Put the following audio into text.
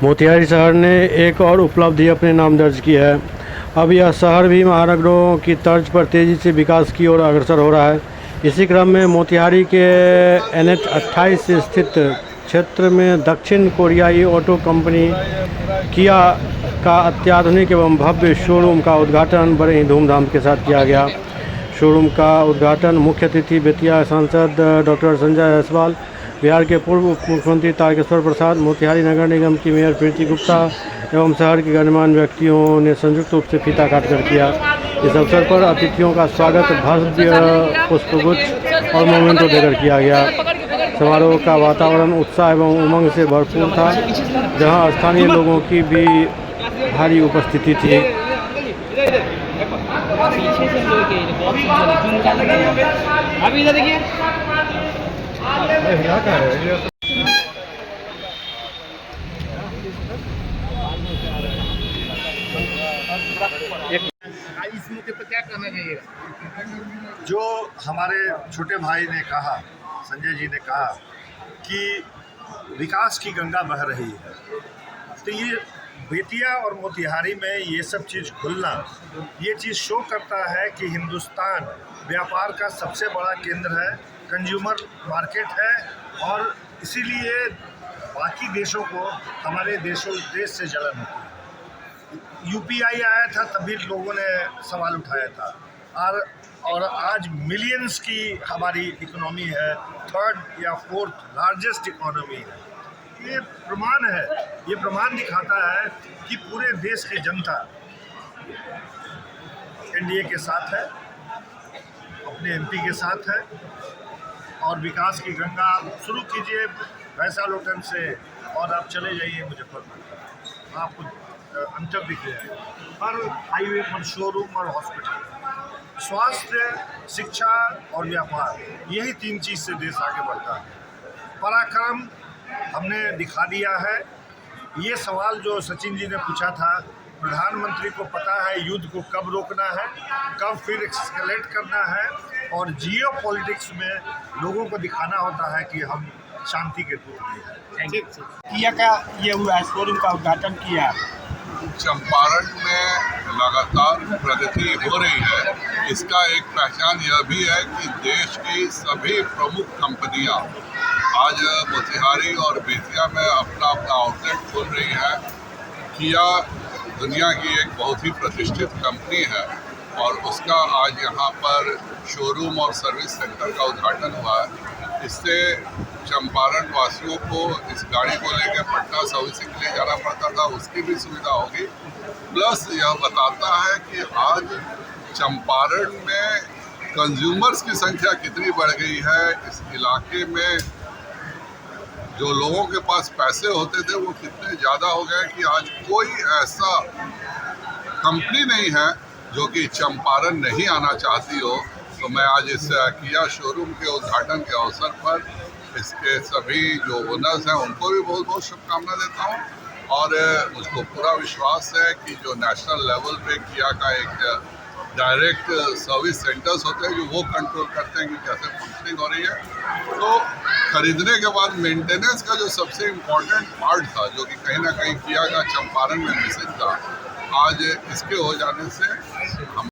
मोतिहारी शहर ने एक और उपलब्धि अपने नाम दर्ज की है। अब यह शहर भी महानगरों की तर्ज पर तेज़ी से विकास की ओर अग्रसर हो रहा है। इसी क्रम में मोतिहारी के NH 28 से स्थित क्षेत्र में दक्षिण कोरियाई ऑटो कंपनी किया का अत्याधुनिक एवं भव्य शोरूम का उद्घाटन बड़े ही धूमधाम के साथ किया गया। शोरूम का उद्घाटन मुख्य अतिथि बेतिया सांसद डॉक्टर संजय जायसवाल, बिहार के पूर्व उप मुख्यमंत्री तारकेश्वर प्रसाद, मोतिहारी नगर निगम की मेयर प्रीति गुप्ता एवं शहर के गणमान्य व्यक्तियों ने संयुक्त रूप से फीता काटकर किया। इस अवसर पर अतिथियों का स्वागत भव्य पुष्पगुच्छ और मोमेंटो देकर किया गया। समारोह का वातावरण उत्साह एवं उमंग से भरपूर था, जहां स्थानीय लोगों की भी भारी उपस्थिति थी। अभी इधर देखिए, इस मौके पर क्या कहना चाहिए? जो हमारे छोटे भाई ने कहा, संजय जी ने कहा कि विकास की गंगा बह रही है, तो ये बेतिया और मोतिहारी में ये सब चीज़ खुलना, ये चीज़ शो करता है कि हिंदुस्तान व्यापार का सबसे बड़ा केंद्र है, कंज्यूमर मार्केट है, और इसीलिए बाकी देशों को हमारे देश से जलन होती है। UPI आया था तभी लोगों ने सवाल उठाया था, और आज मिलियंस की हमारी इकोनॉमी है, थर्ड या फोर्थ लार्जेस्ट इकोनॉमी है। ये प्रमाण है, ये प्रमाण दिखाता है कि पूरे देश की जनता NDA के साथ है, अपने MP के साथ है, और विकास की गंगा आप शुरू कीजिए भैंसा लोटन से और आप चले जाइए मुजफ्फरपुर, आपको अंतर दिख जाएगा। हर हाईवे पर शोरूम और हॉस्पिटल, स्वास्थ्य, शिक्षा और व्यापार, यही 3 चीज़ से देश आगे बढ़ता है। पराक्रम हमने दिखा दिया है। ये सवाल जो सचिन जी ने पूछा था, प्रधानमंत्री को पता है युद्ध को कब रोकना है, कब फिर एक्सकेलेट करना है, और जियो पॉलिटिक्स में लोगों को दिखाना होता है कि हम शांति के दूत हैं। किया का ये हुआ है, शोरूम का उद्घाटन किया। चंपारण में लगातार प्रगति हो रही है। इसका एक पहचान यह भी है कि देश की सभी प्रमुख कंपनियां आज मोतिहारी और बेतिया में अपना आउटलेट खोल रही है। किया दुनिया की एक बहुत ही प्रतिष्ठित कंपनी है, और उसका आज यहाँ पर शोरूम और सर्विस सेंटर का उद्घाटन हुआ है। इससे चंपारण वासियों को इस गाड़ी को लेकर पटना सर्विसिंग के लिए जाना पड़ता था, उसकी भी सुविधा होगी। प्लस यह बताता है कि आज चंपारण में कंज्यूमर्स की संख्या कितनी बढ़ गई है। इस इलाके में जो लोगों के पास पैसे होते थे वो कितने ज़्यादा हो गए कि आज कोई ऐसा कंपनी नहीं है जो कि चंपारण नहीं आना चाहती हो। तो मैं आज इस किया शोरूम के उद्घाटन के अवसर पर इसके सभी जो ओनर्स हैं उनको भी बहुत बहुत शुभकामना देता हूं, और मुझको पूरा विश्वास है कि जो नेशनल लेवल पे किया का एक डायरेक्ट सर्विस सेंटर्स होते हैं जो वो कंट्रोल करते हैं कि कैसे फंक्शनिंग हो रही है। तो खरीदने के बाद मेंटेनेंस का जो सबसे इम्पोर्टेंट पार्ट था, जो कि कहीं ना कहीं किया का चंपारण में मिसिंग था, आज इसके हो जाने से हम